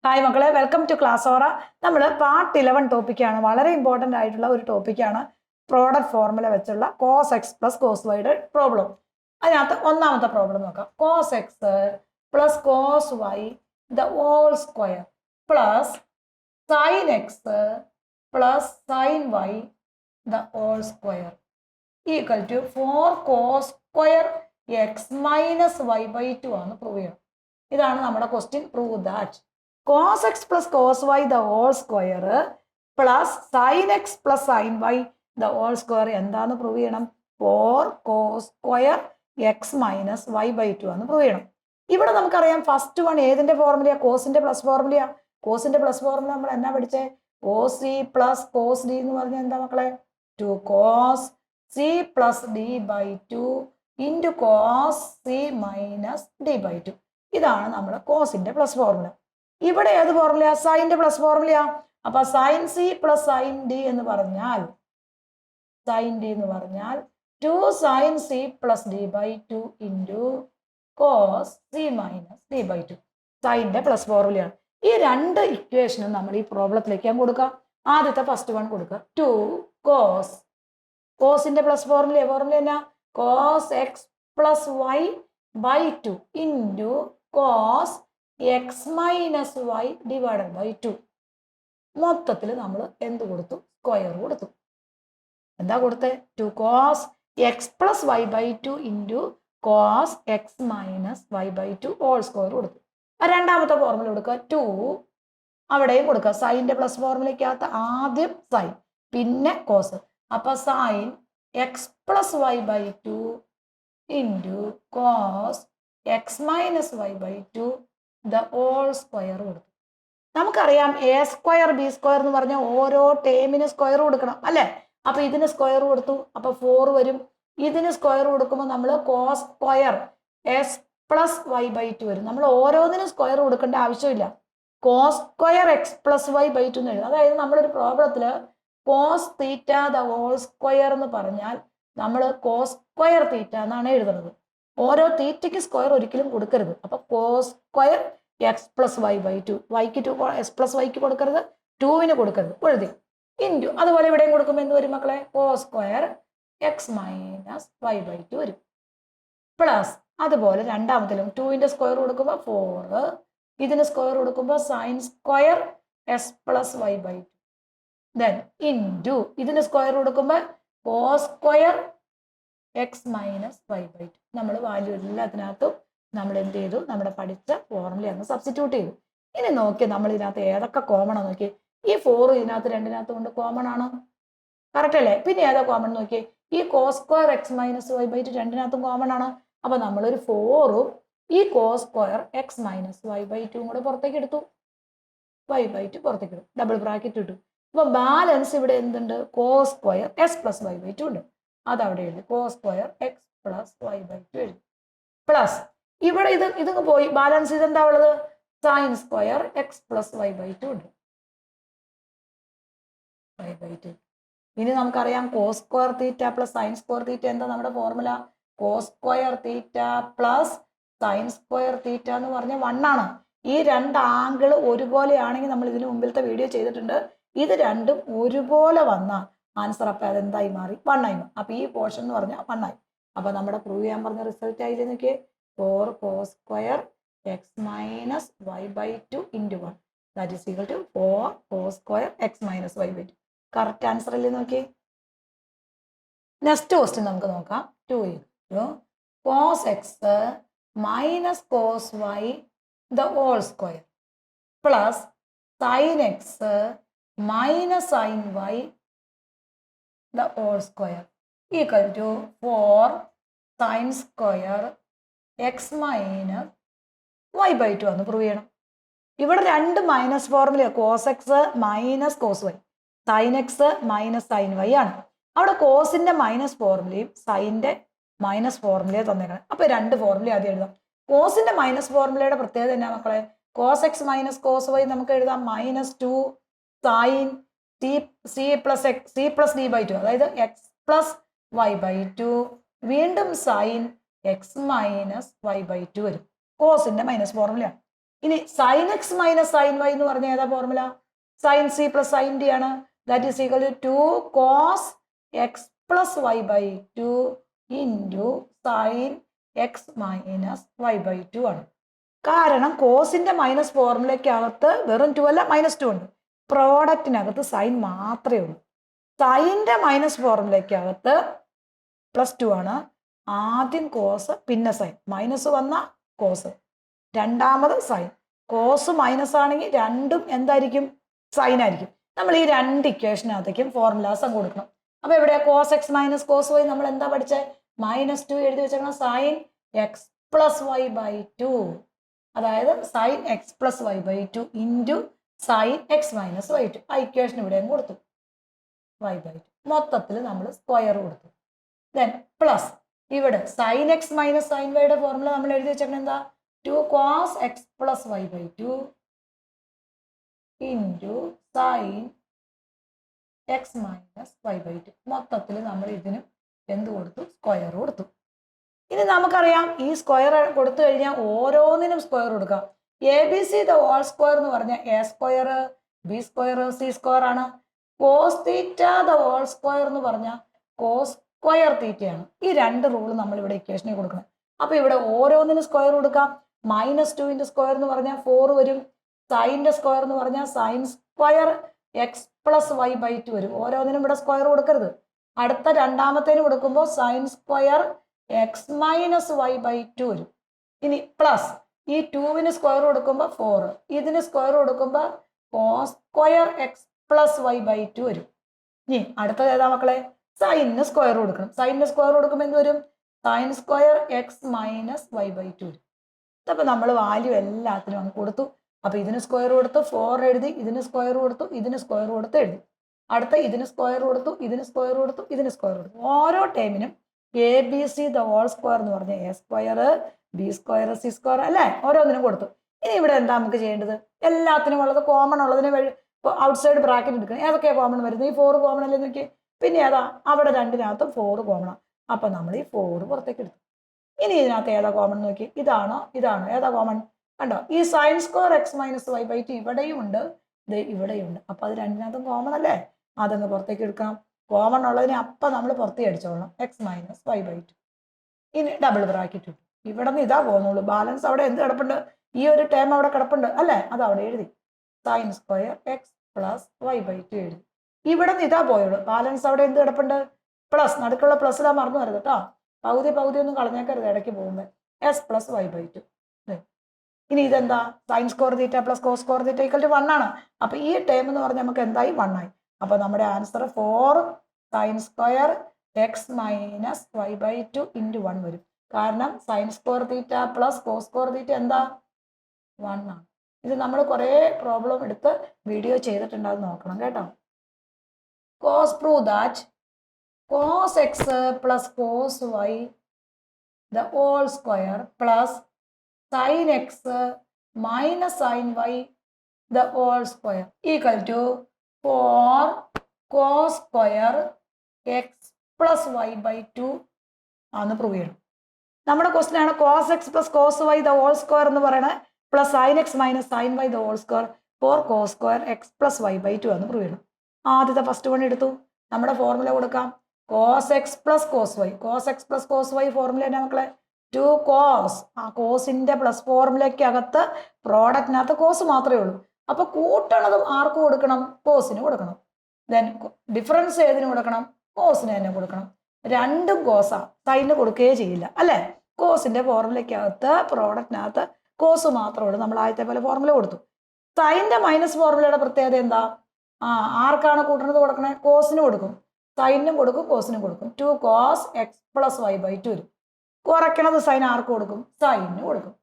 Hi മക്കളെ, welcome two class ഓറ. നമ്മൾ part 11 ടോപ്പിക്കാണ്. വളരെ ഇമ്പോർട്ടൻ്റ് ആയിട്ടുള്ള ഒരു ടോപ്പിക്കാണ് പ്രോഡക്റ്റ് ഫോർമുല വെച്ചുള്ള കോസ് എക്സ് പ്ലസ് കോസ് വൈയുടെ പ്രോബ്ലം. അതിനകത്ത് ഒന്നാമത്തെ പ്രോബ്ലം നോക്കാം. Cos x plus cos y the whole square plus sine x plus sine y the whole square equal to 4 cos square x minus y by 2 ആണ് prove ചെയ്യണം. ഇതാണ് നമ്മുടെ question. Prove that cos x plus cos y the whole square plus sin x plus sin y the whole square എന്താന്ന് prove ചെയ്യണം? 4 cos square x minus y by 2 ആണ് prove ചെയ്യണം. ഇവിടെ നമുക്കറിയാം ഫസ്റ്റ് വൺ ഏതിന്റെ ഫോർമുലയാ? കോസിന്റെ പ്ലസ് ഫോർമുലയാ. കോസിന്റെ പ്ലസ് ഫോർമുല നമ്മൾ എന്നാ പഠിച്ചേ? Cos C plus cos D എന്ന് പറഞ്ഞാൽ എന്താ മക്കളെ? 2 cos C plus D by 2 into cos C minus D by 2. ഇതാണ് നമ്മുടെ കോസിന്റെ പ്ലസ് ഫോർമുല. ഇവിടെ ഏത് ഫോർമുലയാ? സൈൻ്റെ പ്ലസ് ഫോർമുലയാ. അപ്പൊ sine C plus sine D എന്ന് പറഞ്ഞാൽ സൈൻ ഡി എന്ന് പറഞ്ഞാൽ 2 sine C plus D by 2 into cos C minus D by 2 സൈൻ്റെ പ്ലസ് ഫോർമുലയാണ്. ഈ രണ്ട് ഇക്വേഷനും നമ്മൾ ഈ പ്രോബ്ലത്തിലേക്ക് ഞാൻ കൊടുക്കാം. ആദ്യത്തെ ഫസ്റ്റ് വൺ കൊടുക്കുക. 2 കോസ് കോസിന്റെ പ്ലസ് ഫോർമുല എന്നാ? Cos x plus y by 2 into cos x minus y divided by 2. മൊത്തത്തിൽ നമ്മൾ എന്ത് കൊടുത്തു? സ്ക്വയർ കൊടുത്തു. എന്താ കൊടുത്തേ? 2 cos x plus y by 2 into cos x minus y by 2 whole square കൊടുത്തു. രണ്ടാമത്തെ ഫോർമുല കൊടുക്കുക. 2 അവിടെയും കൊടുക്കുക. സൈൻ്റെ പ്ലസ് ഫോർമുലയ്ക്കകത്ത് ആദ്യം സൈൻ പിന്നെ കോസ്. അപ്പൊ sine x plus y by 2 into cos x minus y by 2 the whole square കൊടുത്തു. നമുക്കറിയാം എ സ്ക്വയർ ബി സ്ക്വയർ എന്ന് പറഞ്ഞാൽ ഓരോ ടേമിന് സ്ക്വയർ കൊടുക്കണം അല്ലേ? അപ്പൊ ഇതിന് സ്ക്വയർ കൊടുത്തു. അപ്പൊ 4 വരും. ഇതിന് സ്ക്വയർ കൊടുക്കുമ്പോൾ നമ്മൾ cos square x plus y by 2 വരും. നമ്മൾ ഓരോന്നിനും സ്ക്വയർ കൊടുക്കേണ്ട ആവശ്യമില്ല. Cos square x plus y by 2 എന്ന് എഴുതും. അതായത് നമ്മളൊരു പ്രോബ്ലത്തില് cos theta the whole square എന്ന് പറഞ്ഞാൽ നമ്മൾ കോസ് സ്ക്വയർ തീറ്റ എന്നാണ് എഴുതുന്നത്. ഓരോ തീറ്റയ്ക്ക് സ്ക്വയർ ഒരിക്കലും കൊടുക്കരുത്. അപ്പൊ cos square x plus y by 2 വൈക്ക് 2 എക്സ് പ്ലസ് വൈക്ക് കൊടുക്കരുത്, 2വിന് കൊടുക്കരുത്. എഴുതി ഇൻറ്റു. അതുപോലെ ഇവിടെയും കൊടുക്കുമ്പോൾ എന്ത് വരും മക്കളെ? Cos square x minus y by 2 വരും. പ്ലസ് അതുപോലെ രണ്ടാമത്തിലും 2വിന്റെ സ്ക്വയർ കൊടുക്കുമ്പോൾ 4, ഇതിന് സ്ക്വയർ കൊടുക്കുമ്പോൾ sine square x plus y by 2 then into ഇതിന് സ്ക്വയർ കൊടുക്കുമ്പോൾ cos square x minus y by 2. നമ്മൾ വാല്യൂ എല്ലാത്തിനകത്തും നമ്മൾ എന്ത് ചെയ്തു? നമ്മുടെ പഠിച്ച ഫോർമുല അങ്ങ് സബ്സ്റ്റിറ്റ്യൂട്ട് ചെയ്തു. ഇനി നോക്കി നമ്മൾ ഇതിനകത്ത് ഏതൊക്കെ കോമൺ ആണ് നോക്കി. ഈ 4 ഇതിനകത്ത് രണ്ടിനകത്ത് കൊണ്ട് കോമൺ ആണ്, കറക്റ്റ് അല്ലേ? പിന്നെ ഏതാ കോമൺ നോക്കി? ഈ cos square x minus y by 2 രണ്ടിനകത്തും കോമൺ ആണ്. അപ്പൊ നമ്മളൊരു 4ഉം ഈ cos square x minus y by 2 കൂടെ പുറത്തേക്ക് എടുത്തു. വൈ ബൈ 2 പുറത്തേക്ക് ഇടും. ഡബിൾ ബ്രാക്കറ്റ് ഇട്ടു. അപ്പൊ ബാലൻസ് ഇവിടെ എന്തുണ്ട്? Cos square x plus y by 2 ഉണ്ട്. അതവിടെ എഴുതി. Cos square x plus y by 2 എഴുതി. പ്ലസ് ഇവിടെ ഇതങ്ങ് പോയി. ബാലൻസ് ഇതെന്താ ഉള്ളത്? Sine square x plus y by 2 ഉണ്ട്. Y by 2. ഇനി നമുക്കറിയാം cos square theta plus sine square theta എന്താ നമ്മുടെ formula? Cos square theta plus sine square theta എന്ന് പറഞ്ഞ 1 ആണ്. ഈ രണ്ട് ആംഗിൾ ഒരുപോലെ ആണെങ്കിൽ നമ്മൾ ഇതിന് മുമ്പിലത്തെ വീഡിയോ ചെയ്തിട്ടുണ്ട്. ഇത് രണ്ടും ഒരുപോലെ വന്നാൽ ആൻസർ അപ്പം അതെന്തായി മാറി? 1 ആയി. അപ്പൊ ഈ പോർഷൻ എന്ന് പറഞ്ഞാൽ 1 ആയി. അപ്പൊ നമ്മുടെ പ്രൂവ് ചെയ്യാൻ പറഞ്ഞ റിസൾട്ട് ആയില്ലേ നോക്കിയേ? 4 cos square x minus y by 2 into 1 that is equal to 4 cos square x minus y by 2. Correct answer അല്ലേ നോക്കിയേ? നെക്സ്റ്റ് ക്വസ്റ്റ്യൻ നമുക്ക് നോക്കാം. 2 cos x minus cos y the whole square plus sine x minus sine y the whole square equal to 4 sin square x minus y by 2 ആണ് prove ചെയ്യണം. ഇവിടെ രണ്ട് minus formula, cos x minus cos y, sine x minus sine y ആണ്. അവിടെ കോസിന്റെ minus ഫോർമുലയും സൈൻ്റെ minus ഫോർമുലയും തന്നേക്കണം. അപ്പൊ രണ്ട് formula ആദ്യം എഴുതാം. കോസിന്റെ മൈനസ് ഫോർമുലയുടെ പ്രത്യേകത എന്നാ മക്കളെ? Cos x minus cos y നമുക്ക് എഴുതാം -2 sine C plus D by 2, അതായത് എക്സ് പ്ലസ് വൈ ബൈ 2 വീണ്ടും sine x minus y by 2 വരും. കോസിന്റെ മൈനസ് ഫോർമുലയാണ്. ഇനി sine x minus sine y എന്ന് പറഞ്ഞ ഏതാ ഫോർമുല? Sine C plus sine D ആണ്. That is equal to 2 cos x plus y by 2 into sine x minus y by 2 ആണ്. കാരണം കോസിന്റെ മൈനസ് ഫോർമുലയ്ക്കകത്ത് വെറും 2 അല്ല -2 ഉണ്ട്. പ്രോഡക്റ്റിനകത്ത് സൈൻ മാത്രമേ ഉള്ളൂ. സൈൻ്റെ മൈനസ് ഫോർമുലയ്ക്കകത്ത് +2 ആണ്. ആദ്യം കോസ് പിന്നെ സൈൻ, മൈനസ് വന്ന കോസ്, രണ്ടാമത് സൈൻ. കോസ് മൈനസ് ആണെങ്കിൽ രണ്ടും എന്തായിരിക്കും? സൈൻ ആയിരിക്കും. നമ്മൾ ഈ രണ്ട് ഇക്വേഷനകത്തേക്കും ഫോർമുലാസ് കൊടുക്കണം. അപ്പൊ എവിടെയാ cos x minus cos y? നമ്മൾ എന്താ പഠിച്ചത്? -2 എഴുതി വെച്ചേക്കണം. Sine x plus y by 2, അതായത് sine x plus y by 2 into sine x minus y 2. ആ ഇക്വേഷൻ ഇവിടെയും കൊടുത്തു, വൈ ബൈ 2. മൊത്തത്തിൽ നമ്മൾ സ്ക്വയർ കൊടുത്തു. ദെൻ പ്ലസ് ഇവിടെ സൈൻ എക്സ് മൈനസ് സൈൻ വൈയുടെ ഫോർമുല നമ്മൾ എഴുതി വെച്ചേക്കണം. എന്താ? 2 cos x plus y by 2 into sine x minus y by 2. മൊത്തത്തിൽ നമ്മൾ ഇതിന് എന്ത് കൊടുത്തു? സ്ക്വയർ കൊടുത്തു. ഇനി നമുക്കറിയാം ഈ സ്ക്വയർ കൊടുത്തു കഴിഞ്ഞാൽ ഓരോന്നിനും സ്ക്വയർ കൊടുക്കാം. A B C the whole square എന്ന് പറഞ്ഞാൽ A square B square C square ആണ്. Cos theta the whole square എന്ന് പറഞ്ഞാൽ കോസ് സ്ക്വയർ തീറ്റയാണ്. ഈ രണ്ട് റൂൾ നമ്മൾ ഇവിടെ ഇക്വേഷനിൽ കൊടുക്കണം. അപ്പൊ ഇവിടെ ഓരോന്നിനും സ്ക്വയർ കൊടുക്കാം. -2ന്റെ സ്ക്വയർ എന്ന് പറഞ്ഞാൽ 4 വരും. സൈൻ്റെ സ്ക്വയർ എന്ന് പറഞ്ഞാൽ sine square x plus y by 2 വരും. ഓരോന്നിനും ഇവിടെ സ്ക്വയർ കൊടുക്കരുത്. അടുത്ത രണ്ടാമത്തേന് കൊടുക്കുമ്പോൾ sine square x minus y by 2 വരും. ഇനി പ്ലസ് ഈ 2വിന് സ്ക്വയർ കൊടുക്കുമ്പോൾ 4, ഇതിന് സ്ക്വയർ കൊടുക്കുമ്പോൾ cos square x plus y by 2 വരും. ഇനി അടുത്തത് ഏതാ മക്കളെ? സൈനിന് സ്ക്വയർ കൊടുക്കണം. സൈനിന് സ്ക്വയർ കൊടുക്കുമ്പോൾ എന്ത് വരും? Sine square x minus y by 2 വരും. അപ്പൊ നമ്മൾ വാല്യൂ എല്ലാത്തിനും അങ്ങ് കൊടുത്തു. അപ്പൊ ഇതിന് സ്ക്വയർ കൊടുത്തു 4 എഴുതി, ഇതിന് സ്ക്വയർ കൊടുത്തു, ഇതിന് സ്ക്വയർ കൊടുത്ത് എഴുതി. അടുത്ത ഇതിന് സ്ക്വയർ കൊടുത്തു, ഇതിന് സ്ക്വയർ കൊടുത്തു, ഇതിന് സ്ക്വയർ കൊടുത്തു. ഓരോ ടൈമിനും A B C the whole square എന്ന് പറഞ്ഞാൽ A square B square C square അല്ലേ? ഓരോന്നിനും കൊടുത്തു. ഇനി ഇവിടെ എന്താ നമുക്ക് ചെയ്യേണ്ടത്? എല്ലാത്തിനും ഉള്ളത് കോമൺ ഉള്ളതിന് ഔട്ട്സൈഡ് ബ്രാക്കറ്റ് എടുക്കണം. ഏതൊക്കെയാ കോമൺ വരുന്നത്? ഈ 4 കോമൺ അല്ലേ നോക്കി. പിന്നെ ഏതാ? അവിടെ രണ്ടിനകത്തും 4 കോമണാണ്. അപ്പൊ നമ്മൾ ഈ 4 പുറത്തേക്ക് എടുത്തു. ഇനി ഇതിനകത്ത് ഏതാ കോമൺ നോക്കി. ഇതാണോ ഇതാണോ? ഏതാ കോമൺ? കണ്ടോ? ഈ sine square x minus y by 2 ഇവിടെയും ഉണ്ട്, ഇത് ഇവിടെയും ഉണ്ട്. അപ്പൊ അത് രണ്ടിനകത്തും കോമൺ അല്ലേ? അതങ്ങ് പുറത്തേക്ക് എടുക്കാം. കോമൺ ഉള്ളതിനെ അപ്പം നമ്മൾ പുറത്തേക്ക് അടിച്ചോളണം. X minus y by 2. ഇനി ഡബിൾ ബ്രാക്കറ്റ് ഇട്ടു. ഇവിടെ നിന്ന് ഇതാ പോകുന്നുള്ളൂ. ബാലൻസ് അവിടെ എന്ത് കിടപ്പുണ്ട്? ഈ ഒരു ടേം അവിടെ കിടപ്പുണ്ട് അല്ലേ? അത് അവിടെ എഴുതി. Sine square x plus y by 2 എഴുതി. ഇവിടെ നിന്ന് ഇതാ പോയുള്ളൂ. ബാലൻസ് അവിടെ എന്ത് കിടപ്പുണ്ട്? പ്ലസ്. നടുക്കുള്ള പ്ലസ്സിലാ മറന്നു വരുത് കേട്ടോ. പകുതി ഒന്നും കളഞ്ഞേക്കരുത് ഇടയ്ക്ക് പോകുമ്പോൾ. X plus y by 2. ഇനി ഇതെന്താ? Sine square theta plus cos square theta equal to 1 ആണ്. അപ്പൊ ഈ ടേം എന്ന് പറഞ്ഞാൽ നമുക്ക് എന്തായി? 1 ആയി. അപ്പൊ നമ്മുടെ answer 4 sine square x minus y by 2 into 1 വരും. കാരണം sine square theta plus cos square theta എന്താ? 1 ആണ്. ഇത് നമ്മൾ കുറേ പ്രോബ്ലം എടുത്ത് വീഡിയോ ചെയ്തിട്ടുണ്ടാവും, നോക്കണം കേട്ടോ. Cos prove that cos x plus cos y the whole square plus sin x minus sin y the whole square equal to 4 cos square x plus y by 2 ആണെന്ന് പ്രൂവ് ചെയ്യണം. നമ്മുടെ question ആണ് cos x plus cos y the whole square എന്ന് പറയണേ plus sin x minus sin y the whole square 4 cos square x plus y by 2 ആണെന്ന് prove ചെയ്യണം. ആദ്യത്തെ first one എടുത്തു. നമ്മുടെ ഫോർമുല കൊടുക്കാം. cos x plus cos y. cos x plus cos y formula തന്നെ മക്കളെ 2 cos. ആ കോസിന്റെ plus ഫോർമുലയ്ക്കകത്ത് പ്രോഡക്റ്റിനകത്ത് cos മാത്രമേ ഉള്ളൂ. അപ്പൊ കൂട്ടണതും ആർക്ക് കൊടുക്കണം? കോസിന് കൊടുക്കണം. ദെൻ ഡിഫറൻസ് ഏതിന് കൊടുക്കണം? കോസിന് തന്നെ കൊടുക്കണം. രണ്ടും കോസാ, സൈന് കൊടുക്കുകയേ ചെയ്യില്ല അല്ലേ? കോസിന്റെ ഫോർമുലയ്ക്കകത്ത് പ്രോഡക്റ്റിനകത്ത് കോസ് മാത്രമേ ഉള്ളൂ. നമ്മൾ ആദ്യത്തെ പോലെ ഫോർമുല കൊടുത്തു. സൈൻ്റെ മൈനസ് ഫോർമുലയുടെ പ്രത്യേകത എന്താ? ആർക്കാണ് കൂട്ടണത് കൊടുക്കണേ? കോസിന് കൊടുക്കും. സൈനും കൊടുക്കും, കോസിനും കൊടുക്കും. 2 cos x plus y by 2 വരും. കുറയ്ക്കണത് സൈൻ ആർക്ക് കൊടുക്കും? സൈനിന് കൊടുക്കും.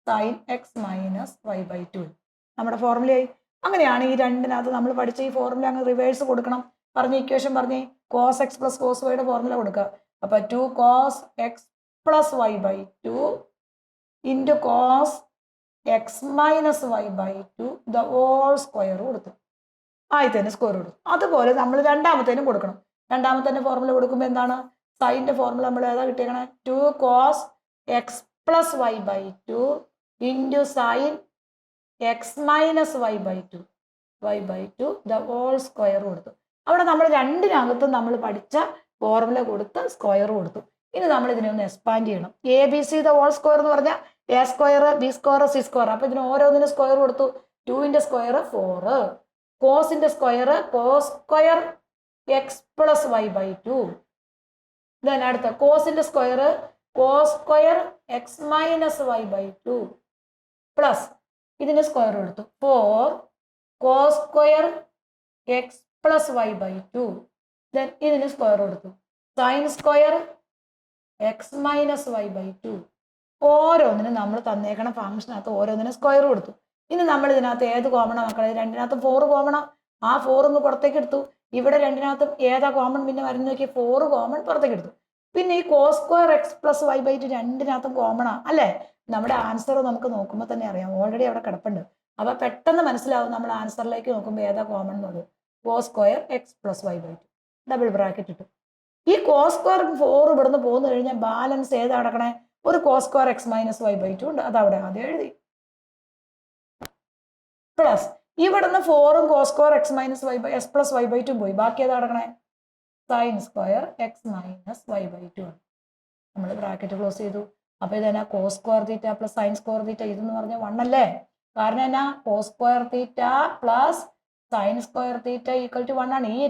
Sine x minus y by 2 വരും. നമ്മുടെ ഫോർമുലയായി. അങ്ങനെയാണ് ഈ രണ്ടിനകത്ത് നമ്മൾ പഠിച്ച ഈ ഫോർമുല അങ്ങ് റിവേഴ്സ് കൊടുക്കണം. പറഞ്ഞ ഇക്വേഷൻ പറഞ്ഞേ. cos x plus cos yയുടെ ഫോർമുല കൊടുക്കുക. അപ്പൊ 2 cos x plus y by 2 into cos x minus y by 2 the whole square കൊടുത്തു. ആദ്യത്തേന് സ്ക്വയർ കൊടുക്കും. അതുപോലെ നമ്മൾ രണ്ടാമത്തേനും കൊടുക്കണം. രണ്ടാമത്തെ ഫോർമുല കൊടുക്കുമ്പോൾ എന്താണ്? സൈൻ്റെ ഫോർമുല നമ്മൾ ഏതാ കിട്ടിയേക്കണേ? 2 cos x plus y by 2 into sine x minus y by two the whole square കൊടുത്തു. അവിടെ നമ്മൾ രണ്ടിനകത്തും നമ്മൾ പഠിച്ച ഫോർമുല കൊടുത്ത് സ്ക്വയർ കൊടുത്തു. ഇനി നമ്മൾ ഇതിനെ ഒന്ന് എക്സ്പാൻഡ് ചെയ്യണം. A B C the whole square എന്ന് പറഞ്ഞാൽ A square B square C square. അപ്പൊ ഇതിന് ഓരോന്നിനും സ്ക്വയർ കൊടുത്തു. 2ന്റെ സ്ക്വയർ 4, കോസിന്റെ square cos square x plus y by two. ഇതന്നെ അടുത്ത കോസിന്റെ square cos square x minus y by two plus ഇതിന് സ്ക്വയർ കൊടുത്തു 4 cos square x plus y by two. Then ഇതിന് സ്ക്വയർ കൊടുത്തു sine square x minus y by two. ഓരോന്നിനും നമ്മൾ തന്നേക്കണ ഫംഗ്ഷനകത്ത് ഓരോന്നിനും സ്ക്വയർ കൊടുത്തു. ഇനി നമ്മൾ ഇതിനകത്ത് ഏത് കോമണ മക്കളെ? രണ്ടിനകത്തും 4 കോമണ. ആ 4 ഒന്ന് പുറത്തേക്ക് എടുത്തു. ഇവിടെ രണ്ടിനകത്തും ഏതാ കോമൺ പിന്നെ വരുന്ന നോക്കി? 4 കോമൺ പുറത്തേക്ക് എടുത്തു. പിന്നെ ഈ cos square x plus y by two രണ്ടിനകത്തും കോമണാ അല്ലേ? നമ്മുടെ ആൻസർ നമുക്ക് നോക്കുമ്പോൾ തന്നെ അറിയാം, ഓൾറെഡി അവിടെ കിടപ്പുണ്ട്. അപ്പൊ പെട്ടെന്ന് മനസ്സിലാവും നമ്മൾ ആൻസറിലേക്ക് നോക്കുമ്പോൾ ഏതാ കോമൺ എന്നുള്ളത്. Cos square x plus y by two double bracket ഇട്ടു. ഈ കോസ് സ്ക്വയർ 4 ഇവിടുന്ന് പോന്നു കഴിഞ്ഞാൽ ബാലൻസ് ഏതാ കിടക്കണേ? ഒരു cos square x minus y by two ഉണ്ട്, അതവിടെ ആദ്യം എഴുതി. പ്ലസ് ഇവിടുന്ന് 4ഉം cos square x minus y by s plus y by two പോയി. ബാക്കി ഏതാ കിടക്കണേ? Sine square x minus y by two ആണ്. നമ്മൾ ബ്രാക്കറ്റ് ക്ലോസ് ചെയ്തു. അപ്പൊ ഇതെന്നാ? Cos square theta plus sine square theta. ഇതെന്ന് പറഞ്ഞാൽ 1 അല്ലേ? കാരണം എന്നാ? Cos square theta plus sine square theta equal to 1 ആണ്. ഈ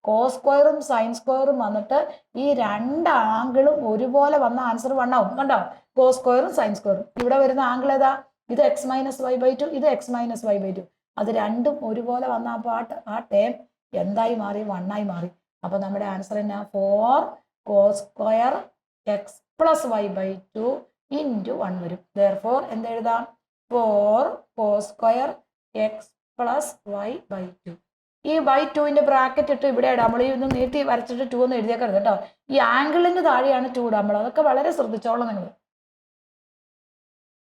കോസ് സ്ക്വയറും സൈൻ സ്ക്വയറും വന്നിട്ട് ഈ രണ്ട് ആംഗിളും ഒരുപോലെ വന്ന ആൻസർ 1 ആവും. കണ്ടോ? കോസ് സ്ക്വയറും സൈൻ സ്ക്വയറും. ഇവിടെ വരുന്ന ആംഗിൾ ഏതാ? ഇത് x minus y by two, ഇത് x minus y by two. അത് രണ്ടും ഒരുപോലെ വന്ന ആ ടേം എന്തായി മാറി? 1 ആയി മാറി. അപ്പൊ നമ്മുടെ ആൻസർ എന്നാ? 4 cos square x plus y by two into 1 വരും. ദെയർഫോർ എന്തെഴുതാം? 4 cos square x plus y by two. ഈ ബൈ ടുവിന്റെ ബ്രാക്കറ്റ് ഇട്ട് ഇവിടെ ഇടാം. നമ്മൾ ഇന്ന് നീട്ടി വരച്ചിട്ട് 2 എന്ന് എഴുതിയേക്കരുത് കേട്ടോ. ഈ ആംഗിളിന്റെ താഴെയാണ് 2 ഇടാൻ. അതൊക്കെ വളരെ ശ്രദ്ധിച്ചോളാം നിങ്ങൾ.